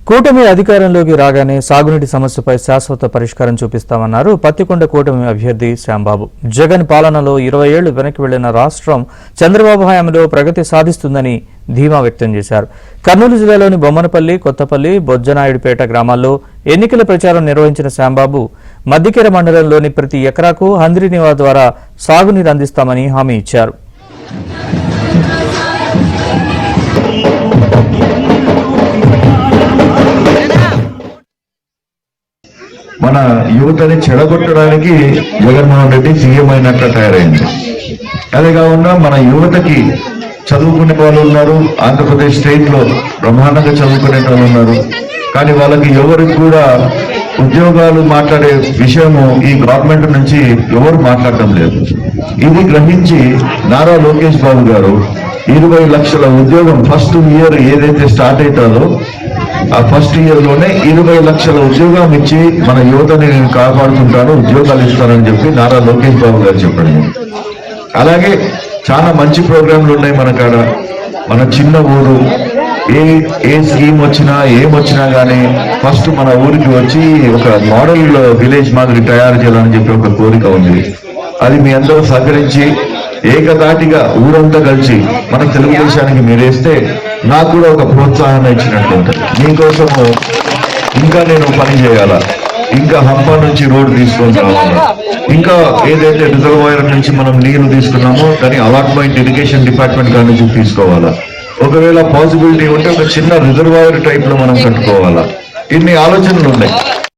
కూటమి అధికారంలోకి రాగానే సాగునీటి సమస్యపై శాశ్వత పరిష్కారం చూపిస్తామన్నారు పత్తికొండ కూటమి అభ్యర్థి శ్యాంబాబు. జగన్ పాలనలో 20 ఏళ్లు వెనక్కి వెళ్లిన రాష్ట్రం చంద్రబాబు హయాంలో ప్రగతి సాధిస్తుందని ధీమా వ్యక్తం చేశారు. కర్నూలు జిల్లాలోని బొమ్మనపల్లి, కొత్తపల్లి, బొజ్జనాయుడుపేట గ్రామాల్లో ఎన్నికల ప్రచారం నిర్వహించిన శ్యాంబాబు మద్దికెర మండలంలోని ప్రతి ఎకరాకు హంద్రీనివా ద్వారా సాగునీరు అందిస్తామని హామీ ఇచ్చారు. మన యువతని చెడగొట్టడానికి జగన్మోహన్ రెడ్డి సీఎం అయినట్లు తయారైంది. అదే కాకుండా మన యువతకి చదువుకునే వాళ్ళు ఉన్నారు, ఆంధ్రప్రదేశ్ స్టేట్ లో బ్రహ్మాండంగా చదువుకునే వాళ్ళు ఉన్నారు. కానీ వాళ్ళకి ఎవరికి కూడా ఉద్యోగాలు మాట్లాడే విషయము ఈ గవర్నమెంట్ నుంచి ఎవరు మాట్లాడటం లేదు. ఇది గ్రహించి నారా లోకేష్ బాబు గారు 20 లక్షల ఉద్యోగం ఫస్ట్ ఇయర్ ఏదైతే స్టార్ట్ అవుతుందో ఆ ఫస్ట్ ఇయర్ లోనే 20 లక్షల ఉద్యోగం ఇచ్చి మన యువతని నేను కాపాడుతుంటాను, ఉద్యోగాలు ఇస్తానని చెప్పి నారా లోకేష్ బాబు గారు చెప్పండి. అలాగే చాలా మంచి ప్రోగ్రాంలు ఉన్నాయి మన కాడ. మన చిన్న ఊరు ఏ స్కీమ్ వచ్చినా ఏమొచ్చినా కానీ ఫస్ట్ మన ఊరికి వచ్చి ఒక మోడల్ విలేజ్ మాదిరి తయారు చేయాలని చెప్పి ఒక కోరిక ఉంది. అది మీ అందరూ సహకరించి ఏకదాటిగా ఊరంతా కలిసి మన తెలుగుదేశానికి మీరేస్తే నాకు కూడా ఒక ప్రోత్సాహాన్ని ఇచ్చినట్టు ఉంటుంది. మీకోసము ఇంకా నేను పని చేయాలా, ఇంకా హంప నుంచి రోడ్డు తీసుకొని రావాలా, ఇంకా ఏదైతే రిజర్వాయర్ నుంచి మనం నీళ్లు తీసుకున్నామో దాని అలాట్మెంట్ ఇరిగేషన్ డిపార్ట్మెంట్ కాడి నుంచి తీసుకోవాలా, ఒకవేళ పాసిబిలిటీ ఉంటే ఒక చిన్న రిజర్వాయర్ టైప్ లో మనం కట్టుకోవాలా. ఇన్ని ఆలోచనలు ఉన్నాయి.